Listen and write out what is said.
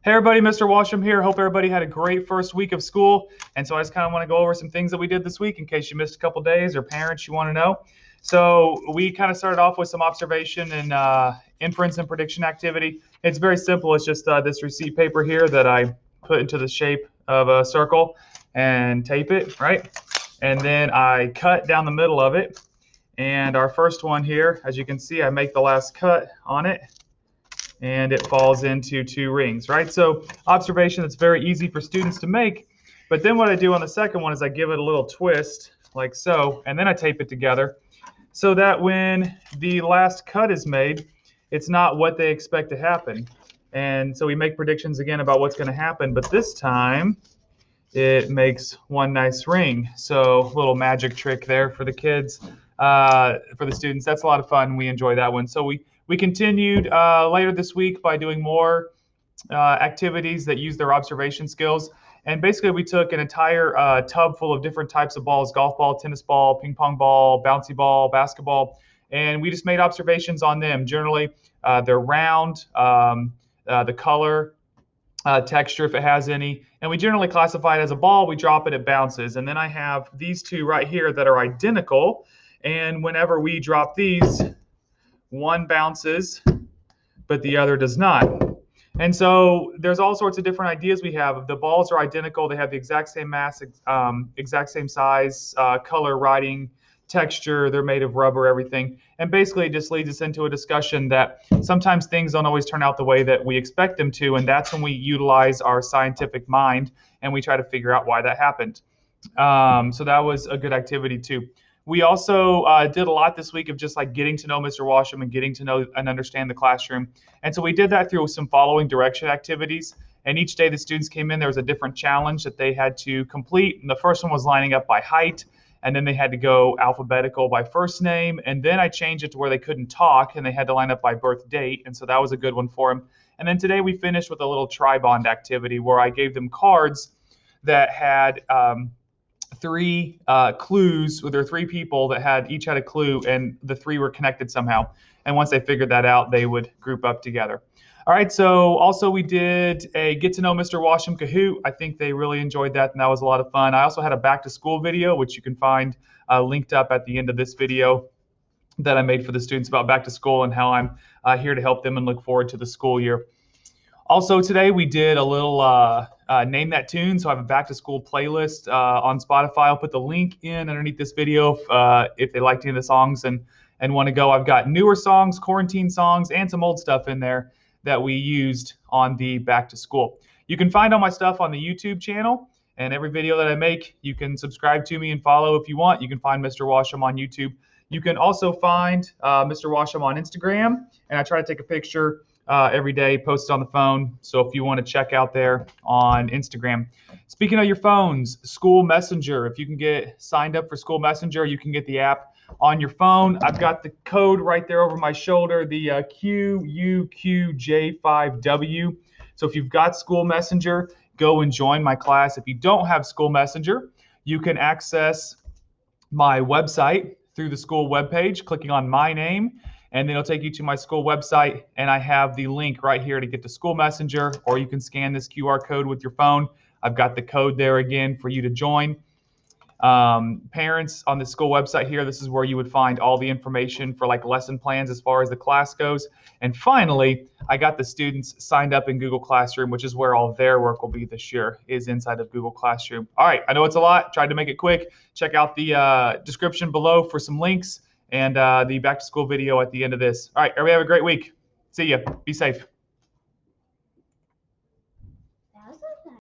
Hey everybody, Mr. Washam here. Hope everybody had a great first week of school. And so I just kind of want to go over some things that we did this week in case you missed a couple days or parents you want to know. So we kind of started off with some observation and inference and prediction activity. It's very simple. It's just this receipt paper here that I put into the shape of a circle and tape it, right? And then I cut down the middle of it. And our first one here, as you can see, I make the last cut on it, and it falls into two rings, right? So observation that's very easy for students to make. But then what I do on the second one is I give it a little twist like so, and then I tape it together so that when the last cut is made, it's not what they expect to happen. And so we make predictions again about what's going to happen, but this time it makes one nice ring. So a little magic trick there for the kids, for the students. That's a lot of fun. We enjoy that one. So we continued later this week by doing more activities that use their observation skills. And basically we took an entire tub full of different types of balls: golf ball, tennis ball, ping pong ball, bouncy ball, basketball, and we just made observations on them. Generally, they're round, the color, texture if it has any, and we generally classify it as a ball. We drop it, it bounces. And then I have these two right here that are identical, and whenever we drop these, one bounces but the other does not. And so there's all sorts of different ideas we have. The balls are identical, they have the exact same mass, exact same size, color, writing, texture, they're made of rubber, everything. And basically it just leads us into a discussion that sometimes things don't always turn out the way that we expect them to, and that's when we utilize our scientific mind and we try to figure out why that happened. So that was a good activity too. We also did a lot this week of just like getting to know Mr. Washam and getting to know and understand the classroom. And so we did that through some following direction activities. And each day the students came in, there was a different challenge that they had to complete. And the first one was lining up by height. And then they had to go alphabetical by first name. And then I changed it to where they couldn't talk and they had to line up by birth date. And so that was a good one for them. And then today we finished with a little tri-bond activity where I gave them cards that had three clues. There were three people that each had a clue, and the three were connected somehow. And once they figured that out, they would group up together. All right, so also we did a Get to Know Mr. Washam Kahoot. I think they really enjoyed that, and that was a lot of fun. I also had a back to school video, which you can find linked up at the end of this video, that I made for the students about back to school and how I'm here to help them and look forward to the school year. Also today we did a little Name That Tune. So I have a back to school playlist on Spotify. I'll put the link in underneath this video if they liked any of the songs and want to go. I've got newer songs, quarantine songs, and some old stuff in there that we used on the back to school. You can find all my stuff on the YouTube channel, and every video that I make, you can subscribe to me and follow if you want. You can find Mr. Washam on YouTube. You can also find Mr. Washam on Instagram, and I try to take a picture every day, post it on the phone. So if you want to check out there on Instagram. Speaking of your phones, School Messenger. If you can get signed up for School Messenger, you can get the app on your phone. I've got the code right there over my shoulder, the QUQJ5W. So if you've got School Messenger, go and join my class. If you don't have School Messenger, you can access my website through the school webpage, clicking on my name, and then it'll take you to my school website, and I have the link right here to get to School Messenger, or you can scan this QR code with your phone. I've got the code there again for you to join. Parents, on the school website here, this is where you would find all the information for like lesson plans as far as the class goes. And finally, I got the students signed up in Google Classroom, which is where all their work will be this year, is inside of Google Classroom. All right, I know it's a lot, tried to make it quick. Check out the description below for some links and the back to school video at the end of this. All right, everybody have a great week. See ya. Be safe.